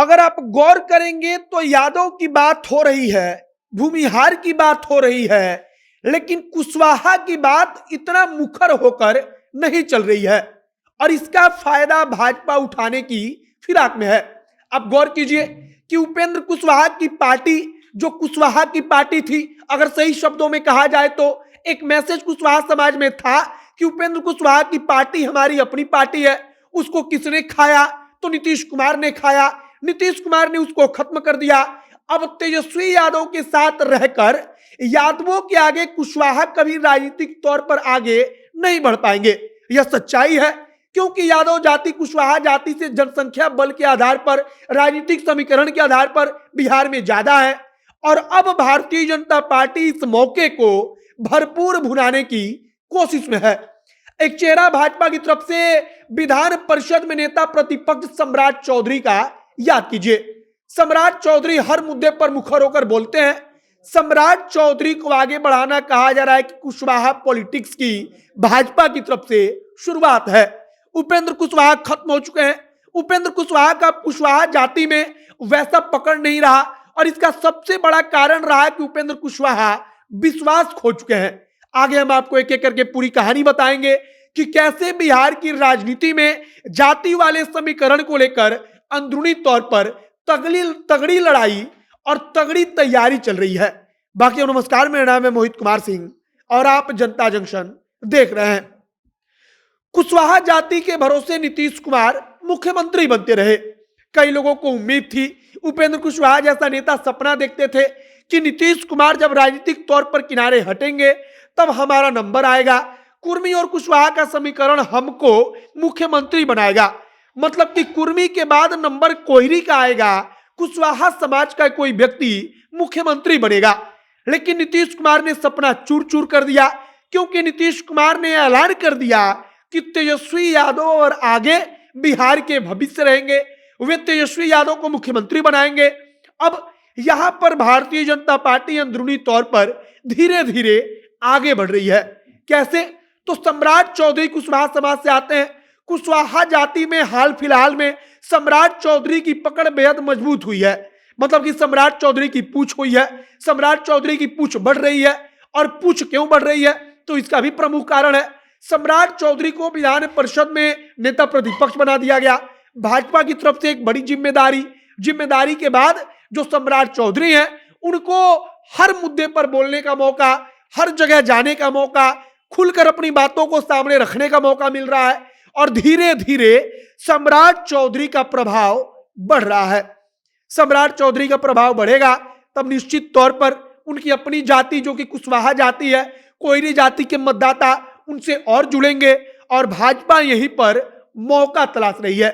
अगर आप गौर करेंगे तो यादव की बात हो रही है, भूमिहार की बात हो रही है, लेकिन कुशवाहा की बात इतना मुखर होकर नहीं चल रही है और इसका फायदा भाजपा उठाने की फिराक में है। आप गौर कीजिए कि उपेंद्र कुशवाहा की पार्टी, जो कुशवाहा की पार्टी थी, अगर सही शब्दों में कहा जाए तो एक मैसेज कुशवाहा समाज में था कि उपेंद्र कुशवाहा की पार्टी हमारी अपनी पार्टी है। उसको किसने खाया? तो नीतीश कुमार ने खाया। नीतीश कुमार ने उसको खत्म कर दिया। अब तेजस्वी यादव के साथ रहकर यादवों के आगे कुशवाहा कभी राजनीतिक तौर पर आगे नहीं बढ़ पाएंगे। यह सच्चाई है, क्योंकि यादव जाति कुशवाहा जाति से जनसंख्या बल के आधार पर, राजनीतिक समीकरण के आधार पर बिहार में ज्यादा है और अब भारतीय जनता पार्टी इस मौके को भरपूर भुनाने की कोशिश में है। एक चेहरा भाजपा की तरफ से विधान परिषद में नेता प्रतिपक्ष सम्राट चौधरी का याद कीजिए। सम्राट चौधरी हर मुद्दे पर मुखर होकर बोलते हैं। सम्राट चौधरी को आगे बढ़ाना कहा जा रहा है कि कुशवाहा पॉलिटिक्स की भाजपा की तरफ से शुरुआत है। उपेंद्र कुशवाहा खत्म हो चुके हैं। उपेंद्र कुशवाहा का कुशवाहा जाति में वैसा पकड़ नहीं रहा और इसका सबसे बड़ा कारण रहा है कि उपेंद्र कुशवाहा विश्वास खो चुके हैं। आगे हम आपको एक एक करके पूरी कहानी बताएंगे कि कैसे बिहार की राजनीति में जाति वाले समीकरण को लेकर अंदरूनी तौर पर तगड़ी लड़ाई और तगड़ी तैयारी चल रही है। बाकी नमस्कार, मेरा नाम है मोहित कुमार सिंह और आप जनता जंक्शन देख रहे हैं। कुशवाहा जाति के भरोसे नीतीश कुमार मुख्यमंत्री बनते रहे। कई लोगों को उम्मीद थी, उपेंद्र कुशवाहा जैसा नेता सपना देखते थे कि नीतीश कुमार जब राजनीतिक तौर पर किनारे हटेंगे तब हमारा नंबर आएगा, कुर्मी और कुशवाहा का समीकरण हमको मुख्यमंत्री बनाएगा। मतलब कि कुर्मी के बाद नंबर कोहरी का आएगा, कुशवाहा समाज का कोई व्यक्ति मुख्यमंत्री बनेगा। लेकिन नीतीश कुमार ने सपना चूर चूर कर दिया, क्योंकि नीतीश कुमार ने ऐलान कर दिया कि तेजस्वी यादव और आगे बिहार के भविष्य रहेंगे, वे तेजस्वी यादव को मुख्यमंत्री बनाएंगे। अब यहां पर भारतीय जनता पार्टी अंदरूनी तौर पर धीरे धीरे आगे बढ़ रही है। कैसे? तो सम्राट चौधरी कुशवाहा समाज से आते हैं। कुशवाहा जाति में हाल फिलहाल में सम्राट चौधरी की पकड़ बेहद मजबूत हुई है। मतलब कि सम्राट चौधरी की पूछ हुई है, सम्राट चौधरी की पूछ बढ़ रही है। और पूछ क्यों बढ़ रही है? तो इसका भी प्रमुख कारण है, सम्राट चौधरी को विधान परिषद में नेता प्रतिपक्ष बना दिया गया। भाजपा की तरफ से एक बड़ी जिम्मेदारी के बाद जो सम्राट चौधरी हैं, उनको हर मुद्दे पर बोलने का मौका, हर जगह जाने का मौका, खुलकर अपनी बातों को सामने रखने का मौका मिल रहा है और धीरे धीरे सम्राट चौधरी का प्रभाव बढ़ रहा है। सम्राट चौधरी का प्रभाव बढ़ेगा तब निश्चित तौर पर उनकी अपनी जाति, जो कि कुशवाहा जाति है, कोयरी जाति के मतदाता उनसे और जुड़ेंगे और भाजपा यहीं पर मौका तलाश रही है।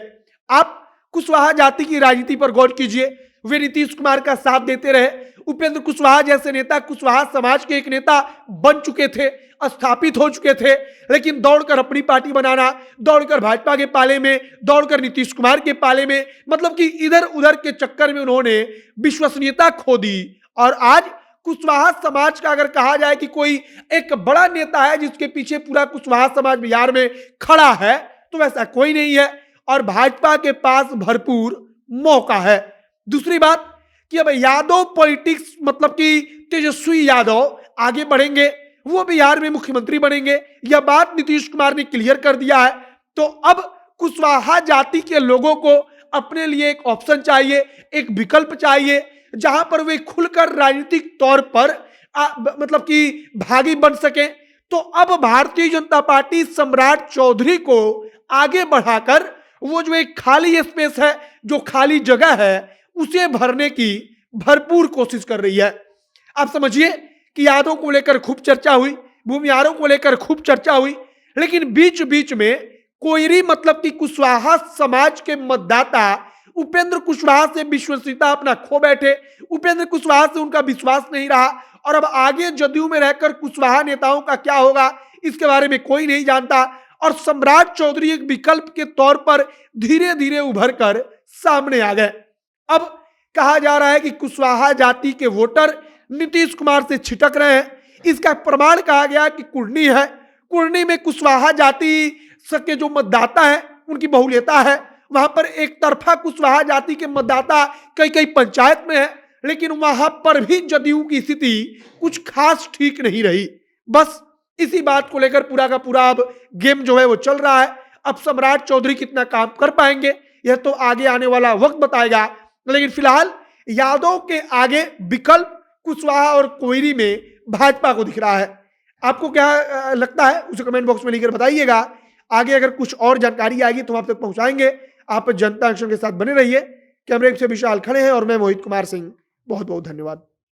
आप कुशवाहा जाति की राजनीति पर गौर कीजिए। वे नीतीश कुमार का साथ देते रहे। उपेंद्र कुशवाहा जैसे नेता कुशवाहा समाज के एक नेता बन चुके थे, स्थापित हो चुके थे, लेकिन दौड़कर अपनी पार्टी बनाना, दौड़कर भाजपा के पाले में, दौड़कर नीतीश कुमार के पाले में, मतलब कि इधर उधर के चक्कर में उन्होंने विश्वसनीयता खो दी। और आज कुशवाहा समाज का अगर कहा जाए कि कोई एक बड़ा नेता है जिसके पीछे पूरा कुशवाहा समाज बिहार में खड़ा है, तो वैसा कोई नहीं है और भाजपा के पास भरपूर मौका है। दूसरी बात कि अब यादव पॉलिटिक्स, मतलब कि तेजस्वी यादव आगे बढ़ेंगे, वो बिहार में मुख्यमंत्री बनेंगे, यह बात नीतीश कुमार ने क्लियर कर दिया है। तो अब कुशवाहा जाति के लोगों को अपने लिए एक ऑप्शन चाहिए, एक विकल्प चाहिए, जहां पर वे खुलकर राजनीतिक तौर पर मतलब कि भागी बन सके। तो अब भारतीय जनता पार्टी सम्राट चौधरी को आगे बढ़ाकर वो जो एक खाली स्पेस है, जो खाली जगह है, उसे भरने की भरपूर कोशिश कर रही है। आप समझिए कि यादव को लेकर खूब चर्चा हुई, भूमिहारों को लेकर खूब चर्चा हुई, लेकिन बीच बीच में कोयरी, मतलब कि कुशवाहा समाज के मतदाता उपेंद्र कुशवाहा से विश्वसनीयता अपना खो बैठे। उपेंद्र कुशवाहा से उनका विश्वास नहीं रहा और अब आगे जदयू में रहकर कुशवाहा नेताओं का क्या होगा, इसके बारे में कोई नहीं जानता। और सम्राट चौधरी एक विकल्प के तौर पर धीरे धीरे उभर कर सामने आ गए। अब कहा जा रहा है कि कुशवाहा जाति के वोटर नीतीश कुमार से छिटक रहे हैं। इसका प्रमाण कहा गया कि कुर्नी है, कुर्नी में कुशवाहा जाति के जो मतदाता है उनकी बहुल्यता है वहां पर एक तरफा कुशवाहा जाति के मतदाता कई कई पंचायत में है, लेकिन वहां पर भी जदयू की स्थिति कुछ खास ठीक नहीं रही। बस इसी बात को लेकर पूरा का पूरा अब गेम जो है वो चल रहा है। अब सम्राट चौधरी कितना काम कर पाएंगे यह तो आगे आने वाला वक्त बताएगा, लेकिन फिलहाल यादव के आगे विकल्प कुशवाहा और कोयरी में भाजपा को दिख रहा है। आपको क्या लगता है उसे कमेंट बॉक्स में लिखकर बताइएगा। आगे अगर कुछ और जानकारी आएगी तो आप तक पहुंचाएंगे। आप जनता एक्शन के साथ बने रहिए। कैमरे से विशाल खड़े हैं और मैं मोहित कुमार सिंह। बहुत बहुत धन्यवाद।